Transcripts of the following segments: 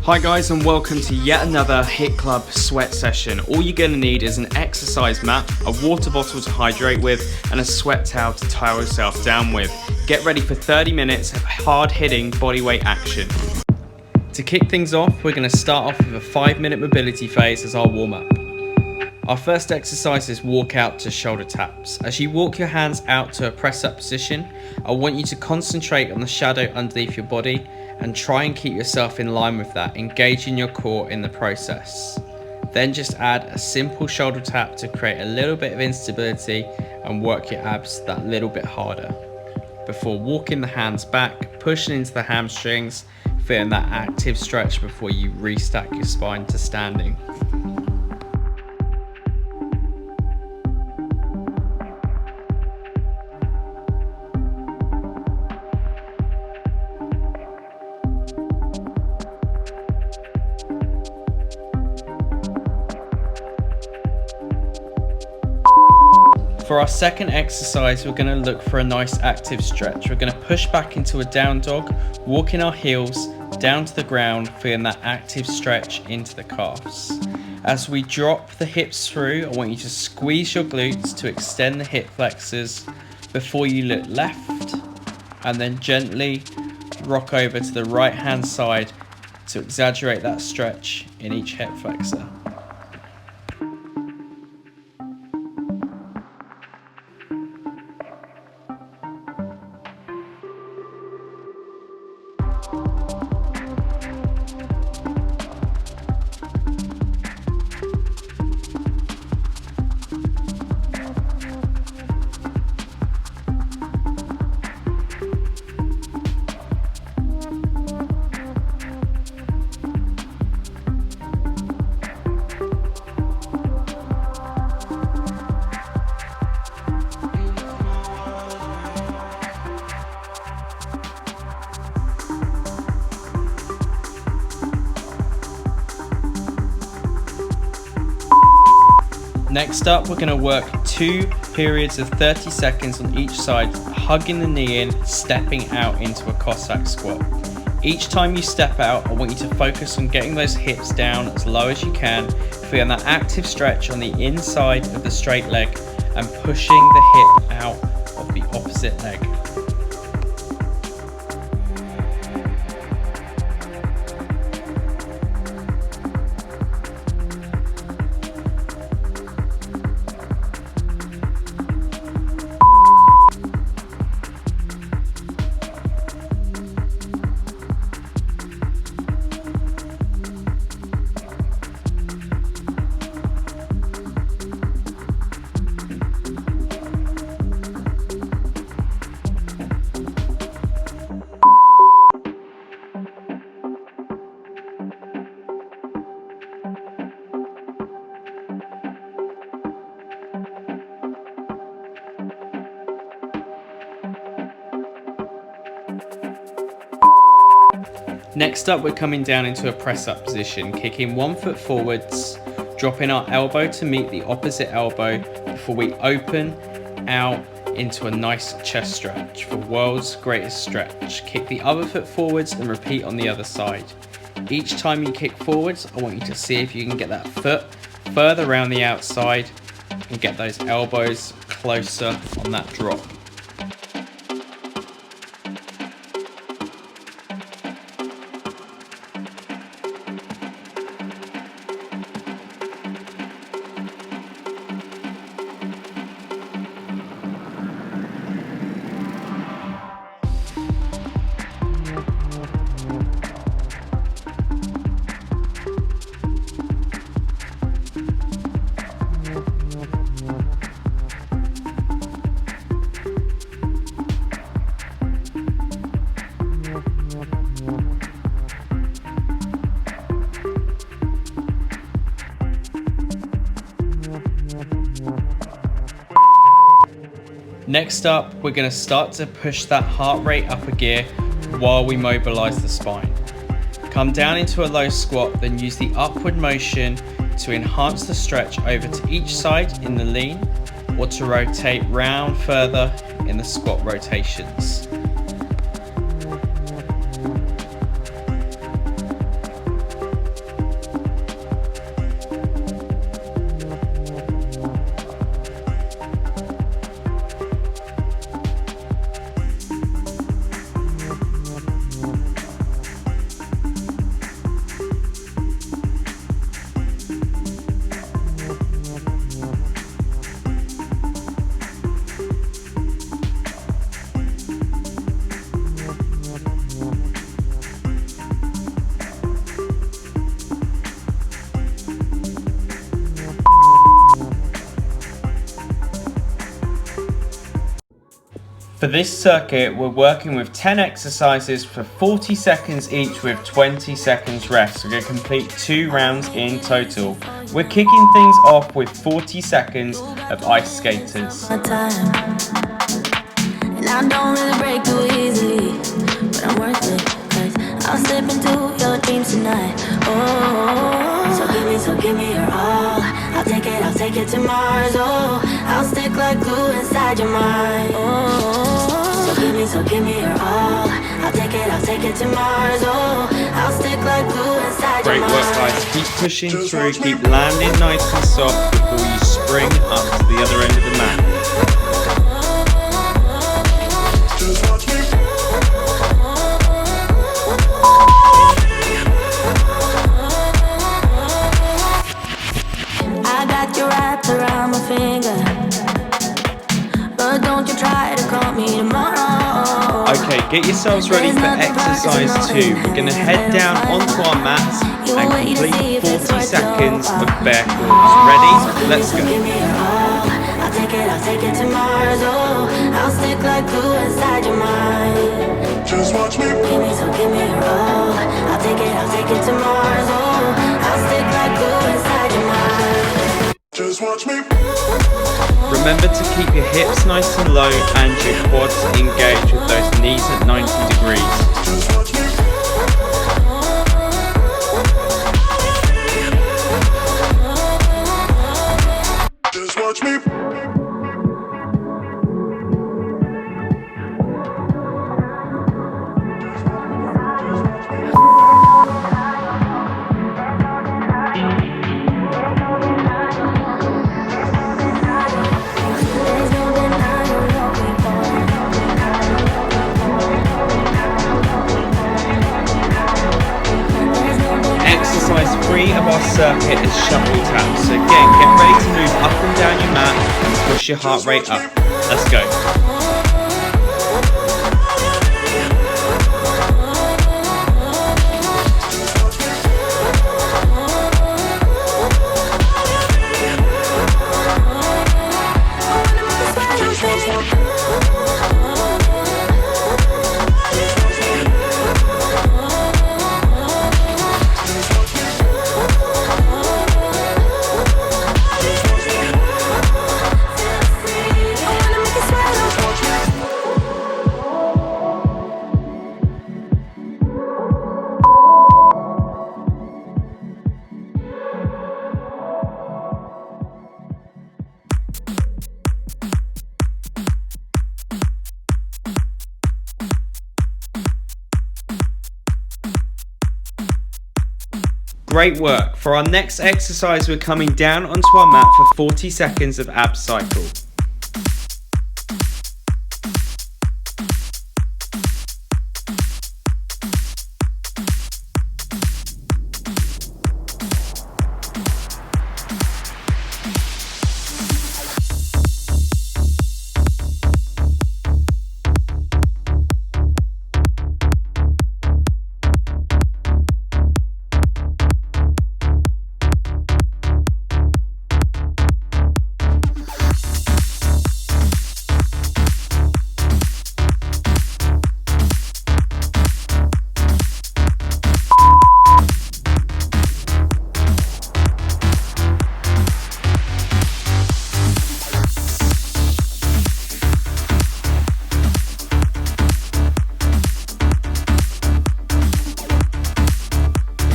Hi guys, and welcome to yet another HIIT Club sweat session. All you're going to need is an exercise mat, a water bottle to hydrate with, and a sweat towel to towel yourself down with. Get ready for 30 minutes of hard-hitting bodyweight action. To kick things off, we're going to start off with a 5-minute mobility phase as our warm-up. Our first exercise is walk out to shoulder taps. As you walk your hands out to a press-up position, I want you to concentrate on the shadow underneath your body and try and keep yourself in line with that, engaging your core in the process. Then just add a simple shoulder tap to create a little bit of instability and work your abs that little bit harder. Before walking the hands back, pushing into the hamstrings, feeling that active stretch before you restack your spine to standing. For our second exercise, we're going to look for a nice active stretch. We're going to push back into a down dog, walking our heels down to the ground, feeling that active stretch into the calves. As we drop the hips through, I want you to squeeze your glutes to extend the hip flexors before you look left, and then gently rock over to the right hand side to exaggerate that stretch in each hip flexor. Next up, we're going to work 2 periods of 30 seconds on each side, hugging the knee in, stepping out into a Cossack squat. Each time you step out, I want you to focus on getting those hips down as low as you can, feeling that active stretch on the inside of the straight leg and pushing the hip out of the opposite leg. Next up, we're coming down into a press-up position, kicking 1 foot forwards, dropping our elbow to meet the opposite elbow before we open out into a nice chest stretch for world's greatest stretch. Kick the other foot forwards and repeat on the other side. Each time you kick forwards, I want you to see if you can get that foot further around the outside and get those elbows closer on that drop. Next up, we're going to start to push that heart rate up a gear while we mobilize the spine. Come down into a low squat, then use the upward motion to enhance the stretch over to each side in the lean, or to rotate round further in the squat rotations. For this circuit, we're working with 10 exercises for 40 seconds each with 20 seconds rest. We're going to complete 2 rounds in total. We're kicking things off with 40 seconds of ice skaters. And I don't really break too easily, but I'm worth it, 'cause I'll slip into your dreams tonight. Oh, so give me your all. I'll take it to Mars. Oh, I'll stick like glue inside your mind. Oh, so give me your all. I'll take it to Mars. Oh, I'll stick like glue inside your mind. Great work, guys. Keep pushing through, keep landing nice and soft before you spring up to the other end of the mat. Around my finger, but don't you try to call me tomorrow. Okay, get yourselves ready for exercise 2. We're going to head down onto our mats and complete 40 seconds of bear crawls. Ready? Let's go. I'll take it to Mars. Oh, I'll stick like glue inside your mind. Just watch me. Give me your all. I'll take it to Mars. Oh, I'll stick like glue inside your mind. Just watch me. Remember to keep your hips nice and low and your quads engaged with those knees at 90 degrees. Just watch me. Just watch me. Exercise 3 of our circuit is shuffle taps. So again, get ready to move up and down your mat and push your heart rate up. Let's go. Great work. For our next exercise, we're coming down onto our mat for 40 seconds of ab cycle.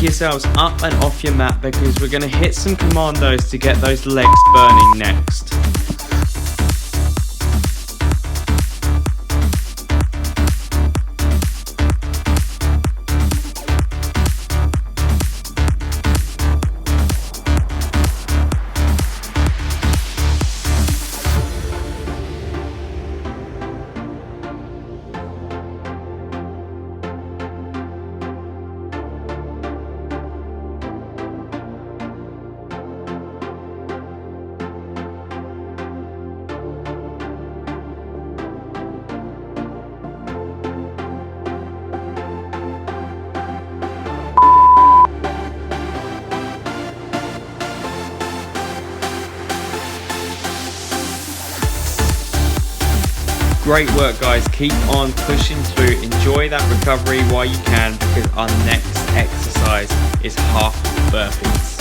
Yourselves up and off your mat because we're going to hit some commandos to get those legs burning next. Great work, guys. Keep on pushing through. Enjoy that recovery while you can, because our next exercise is half burpees.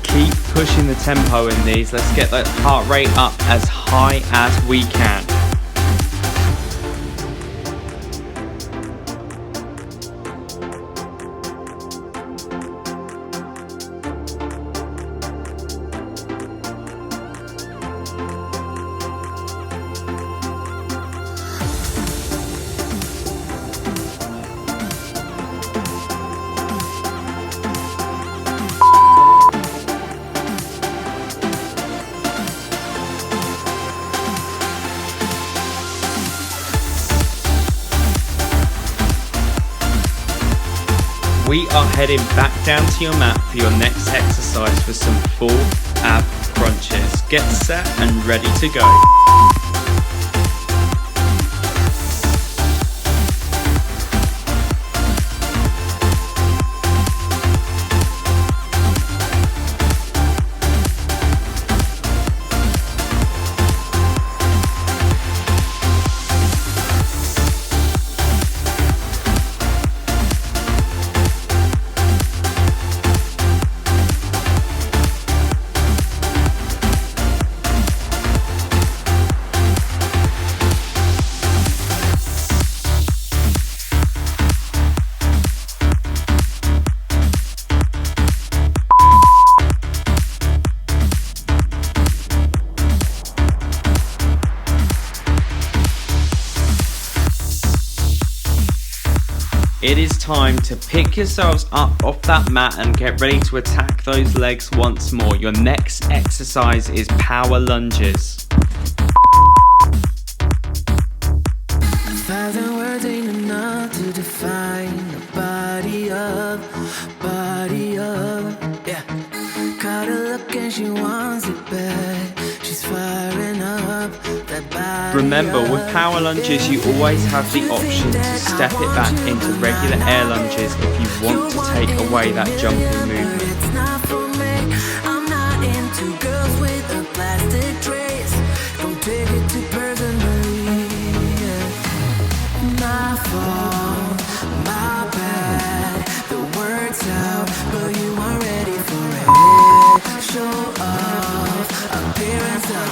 Keep pushing the tempo in these. Let's get that heart rate up as high as we can. We are heading back down to your mat for your next exercise for some full ab crunches. Get set and ready to go. It is time to pick yourselves up off that mat and get ready to attack those legs once more. Your next exercise is power lunges. 1,000 words ain't enough to define a body up, yeah. Caught her look and she wants it back. She's firing up that body. Remember, with power lunges, you always have the option to step it back into regular air lunges if you want to take away that jumping movement. It's not for me. I'm not into girls with a plastic trace. Don't take it too personally. My fault, my bad. The word's out, but you aren't ready for it. Show off, appearance of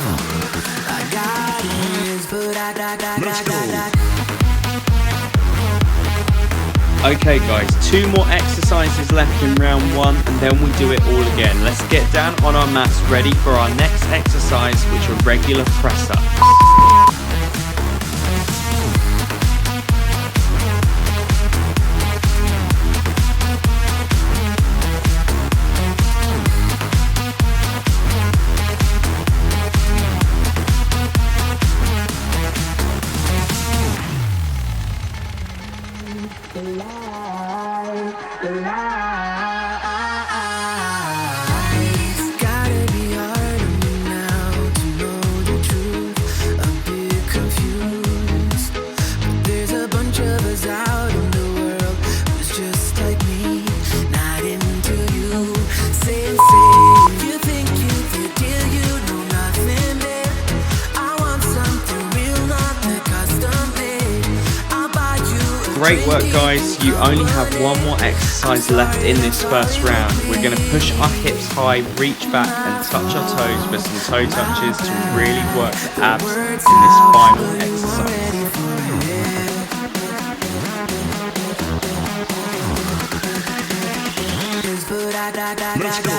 I got it, but I got. Okay guys, 2 more exercises left in round 1 and then we do it all again. Let's get down on our mats ready for our next exercise, which are regular press ups. Great work guys, you only have 1 more exercise left in this first round. We're going to push our hips high, reach back and touch our toes with some toe touches to really work the abs in this final exercise. Let's go.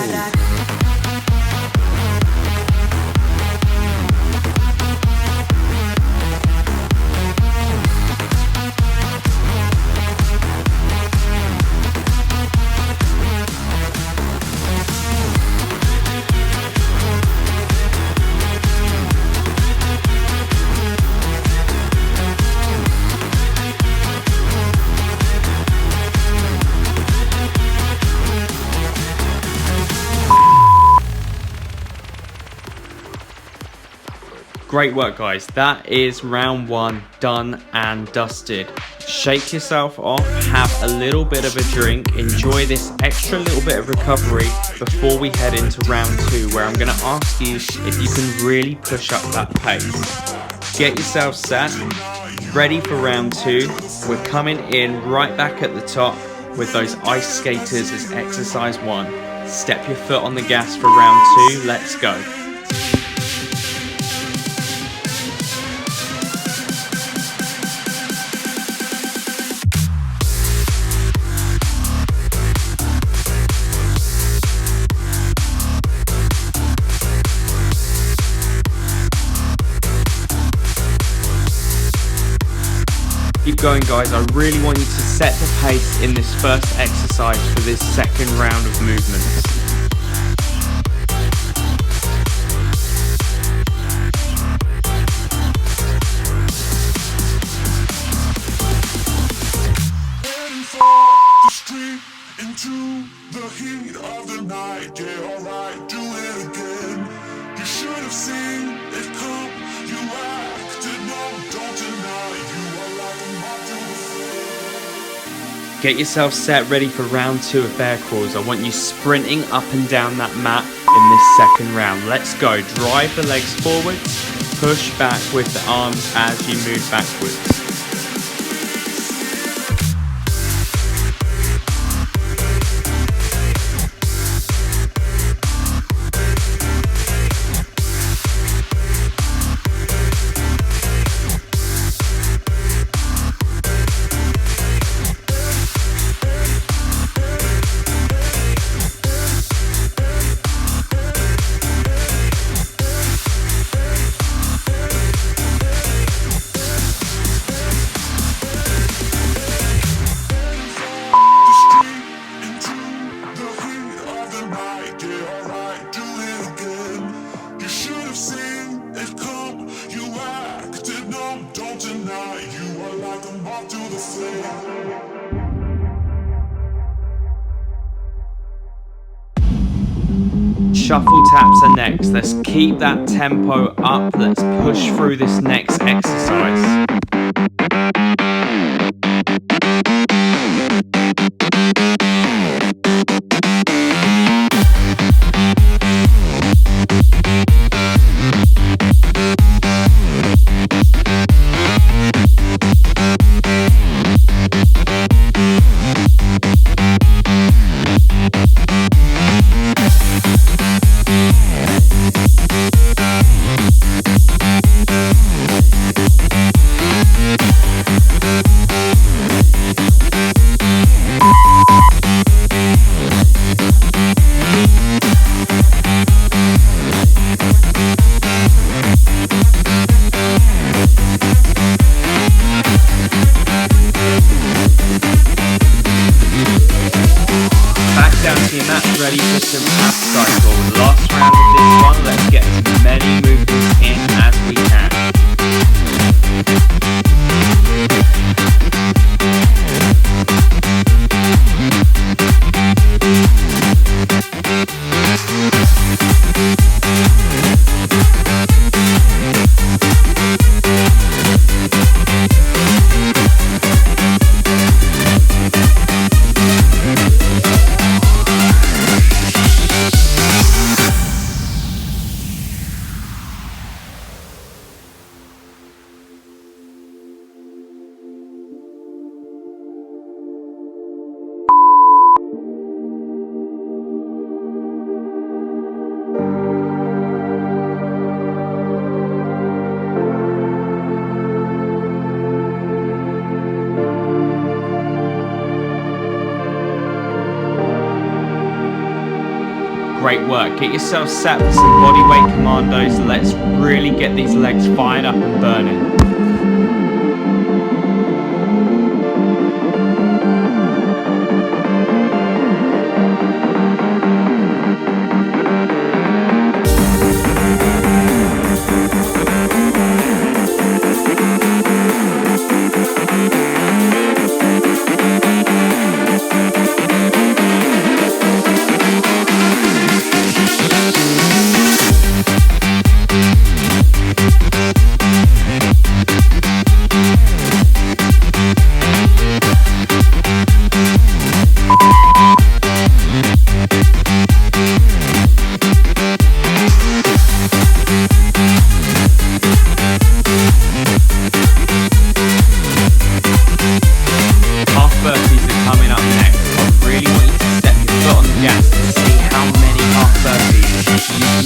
Great work guys, that is round 1 done and dusted. Shake yourself off, have a little bit of a drink, enjoy this extra little bit of recovery before we head into round 2, where I'm going to ask you if you can really push up that pace. Get yourself set, ready for round 2. We're coming in right back at the top with those ice skaters as exercise 1. Step your foot on the gas for round 2, let's go. Keep going, guys. I really want you to set the pace in this first exercise for this second round of movements. Heading for the street into the heat of the night. Yeah, alright, do it again. You should have seen it come. You acted numb, don't deny. You are like a moth to the flame. Get yourself set, ready for round 2 of bear crawls. I want you sprinting up and down that mat in this second round. Let's go. Drive the legs forwards, push back with the arms as you move backwards. Shuffle taps are next. Let's keep that tempo up. Let's push through this next exercise. Ready for some ab cycle. Last round of this one, let's get as many movements in as we can. Great work. Get yourself set for some bodyweight commandos. Let's really get these legs fired up and burning.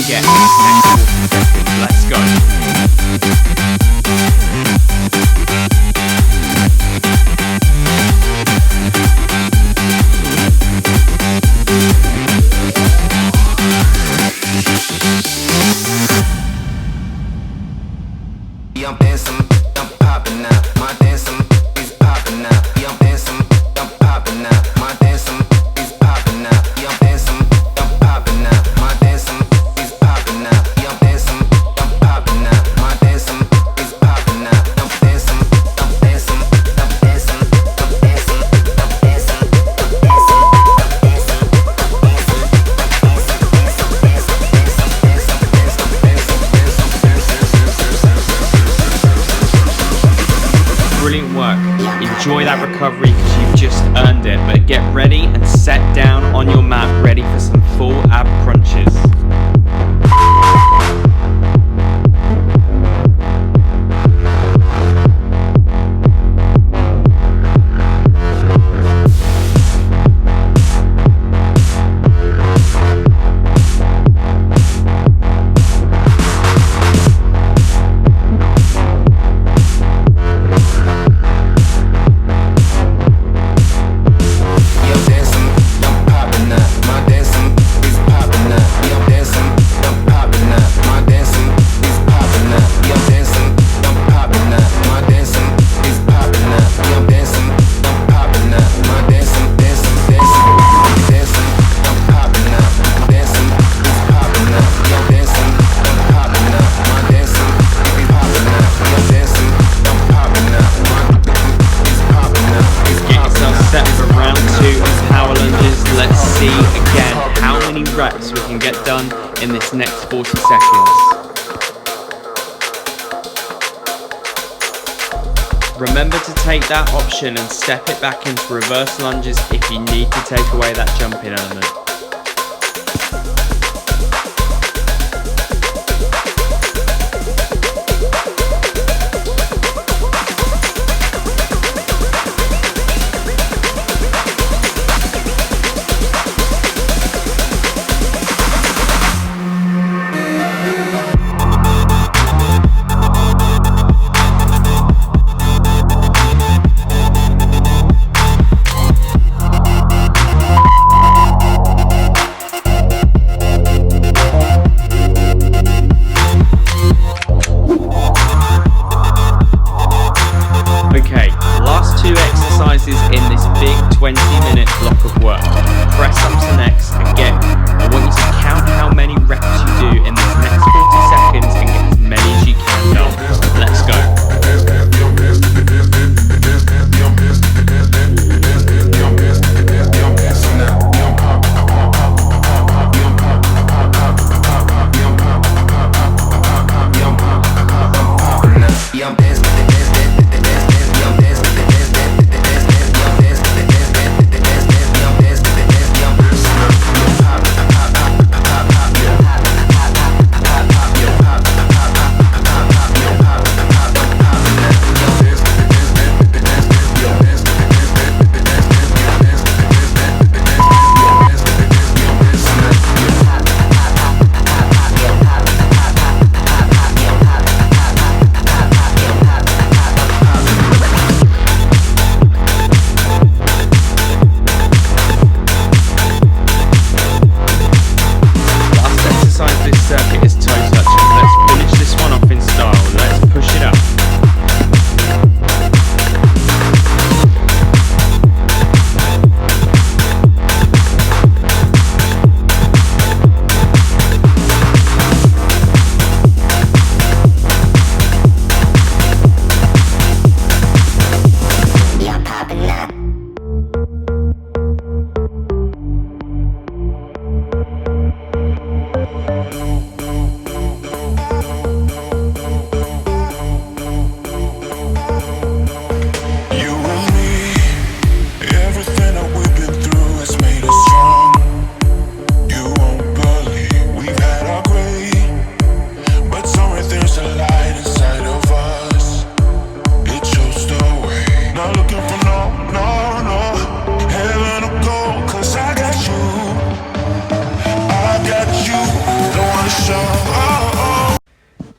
get in this next 40 seconds. Let's go. I'm dancing, I'm popping now. My dancing is popping now. I'm dancing, I'm popping now. My dancing is popping now. I'm dancing, I'm popping now. My dancing is popping now. I'm dancing, I'm popping now. My dancing is popping now. I'm dancing, I'm dancing, I'm dancing, I'm dancing, I'm dancing, Brilliant work. Enjoy that recovery because you've just earned it. But get ready and set down on your mat ready for some full ab crunches. Reps we can get done in this next 40 seconds. Remember to take that option and step it back into reverse lunges if you need to take away that jumping element.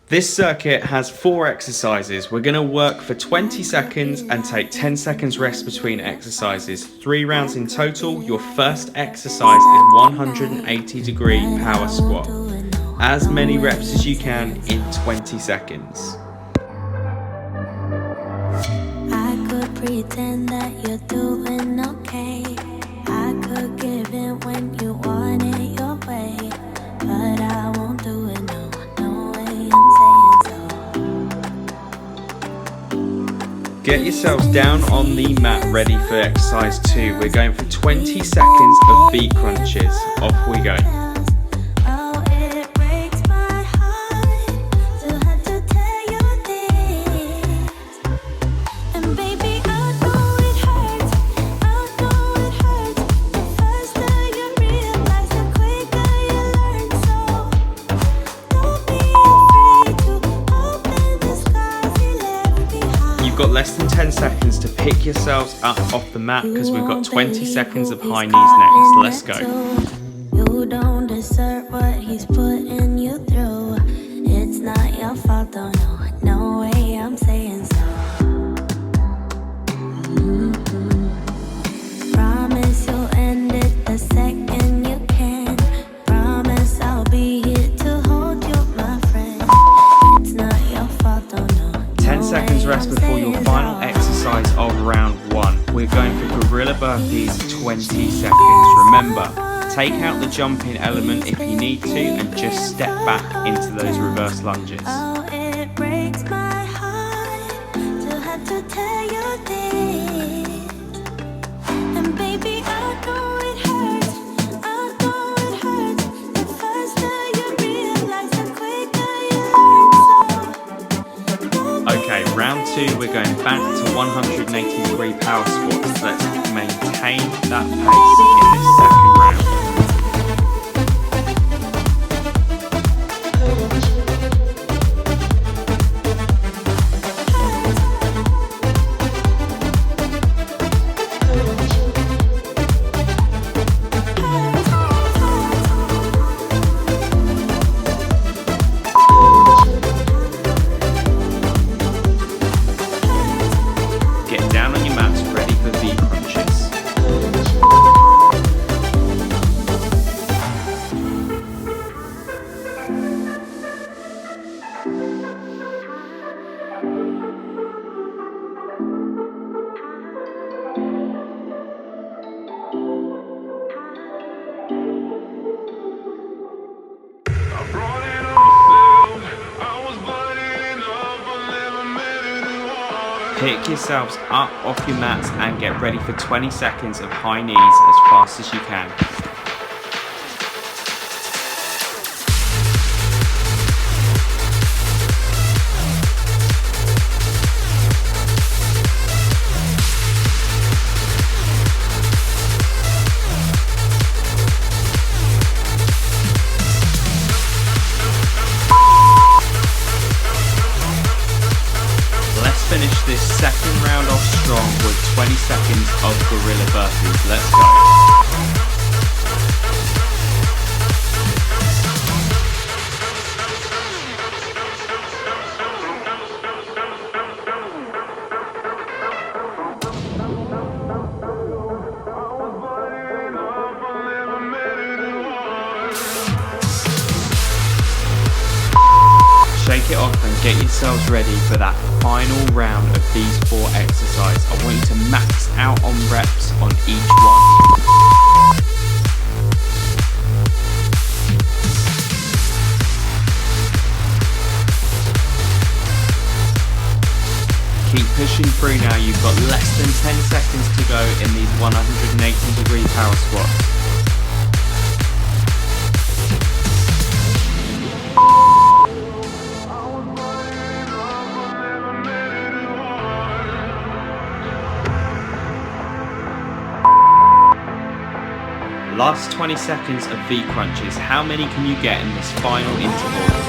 This circuit has 4 exercises. We're going to work for 20 seconds and take 10 seconds rest between exercises. 3 rounds in total. Your first exercise is 180-degree power squat. As many reps as you can in 20 seconds. I could pretend that you're doing okay. I could give in when you want it your way, but I won't do it, no way I'm saying so. Get yourselves down on the mat ready for exercise 2. We're going for 20 seconds of V crunches. Off we go. Oh, it breaks my heart to have to tell you this. And baby, I know it hurts. I know it hurts. The faster you realize, the quicker you learn. So don't be afraid to open the scars he left behind. You've got less than 10 seconds to pick yourselves up off the mat because we've got 20 seconds of high knees next. Let's go. You don't deserve what he's putting you through. It's not your fault, though, no way I'm saying so. Promise you'll end it the second you can. Promise I'll be here to hold you, my friend. It's not your fault, though, no 10 seconds way rest I'm before your saying final so. exercise of round 1. We're going for gorilla burpees, 20 seconds. Remember, take out the jumping element if you need to and just step back into those reverse lunges. Oh, it breaks my heart to have to tell you this. And baby, I know it hurts. I know it hurts. The faster you realize, the quicker you learn. So Okay, round 2, we're going back to 180-degree power squats. Let's maintain that pace in this second round. Get down on your mats, ready for V crunches. Pick yourselves up off your mats and get ready for 20 seconds of high knees as fast as you can. Finish this second round off strong with 20 seconds of gorilla burpees. Let's go. Shake it off and get yourselves ready for that final round of these 4 exercises. I want you to max out on reps on each one. Keep pushing through now. You've got less than 10 seconds to go in these 180-degree power squats. Last 20 seconds of V crunches. How many can you get in this final interval?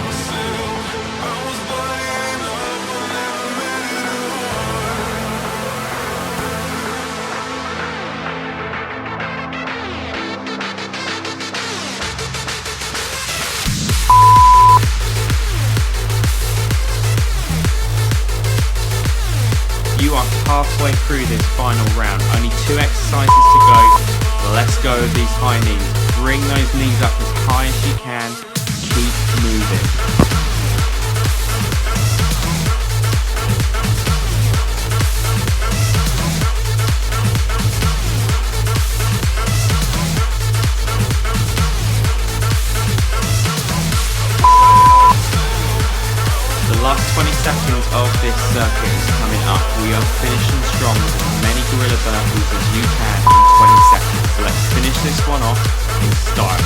are halfway through this final round. Only 2 exercises to go. Let's go with these high knees. Bring those knees up as high as you can. Keep moving. The last 20 seconds of this circuit is coming up. We are finishing strong with as many gorilla burpees as you can in 20 seconds. So let's finish this one off in style.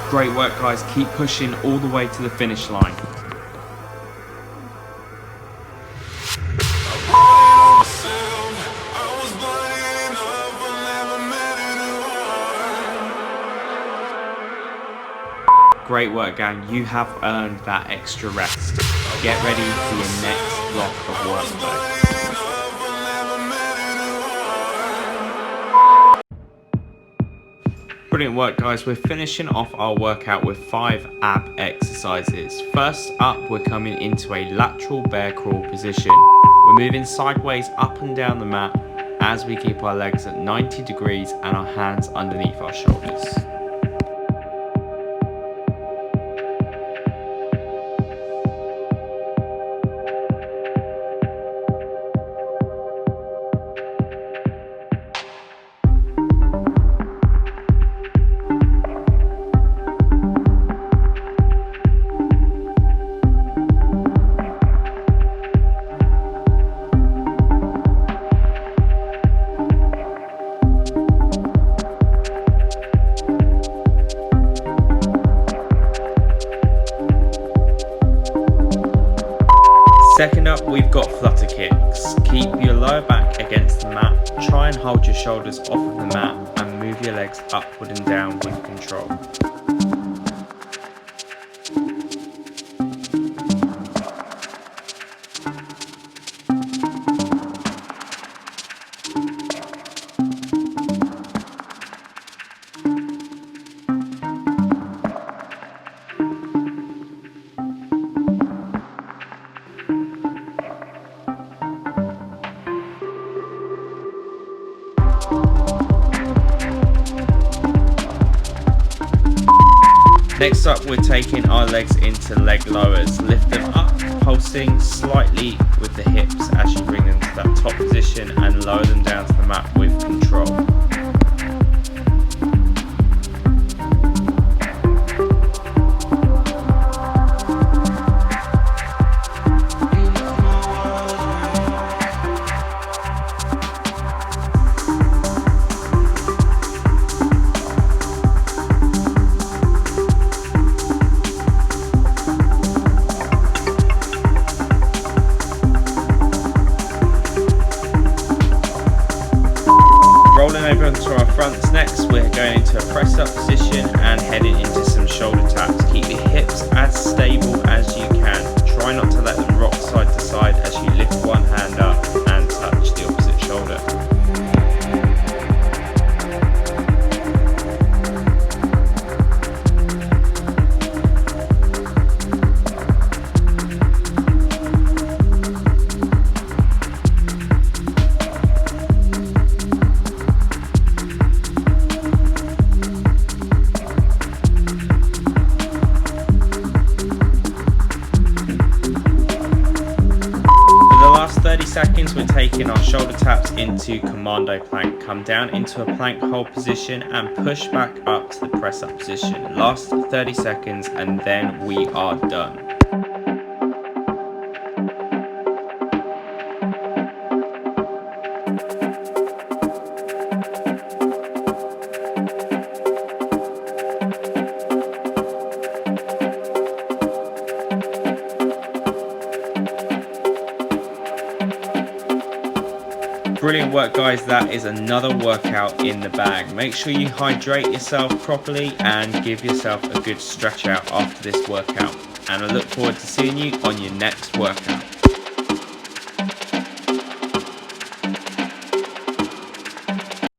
Great work, guys. Keep pushing all the way to the finish line. Great work, gang. You have earned that extra rest. Get ready for your next block of work, though. Brilliant work, guys. We're finishing off our workout with 5 ab exercises. First up, we're coming into a lateral bear crawl position. We're moving sideways up and down the mat as we keep our legs at 90 degrees and our hands underneath our shoulders. Second up, we've got flutter kicks. Keep your lower back against the mat, try and hold your shoulders off of the mat and move your legs upward and down with control. Next up, we're taking our legs into leg lowers. Lift them up, pulsing slightly with the hips as you bring them to that top position and lower them down to the mat with control. Rolling over onto our fronts next, we're going into a press up position and heading into some shoulder taps. Keep your hips as stable as you can. Try not to let them rock side to side as you lift one hand up and touch the opposite shoulder. For the last 30 seconds, we're taking our shoulder taps into commando plank. Come down into a plank hold position and push back up to the press up position. Last 30 seconds and then we are done. Brilliant work, guys. That is another workout in the bag. Make sure you hydrate yourself properly and give yourself a good stretch out after this workout. And I look forward to seeing you on your next workout.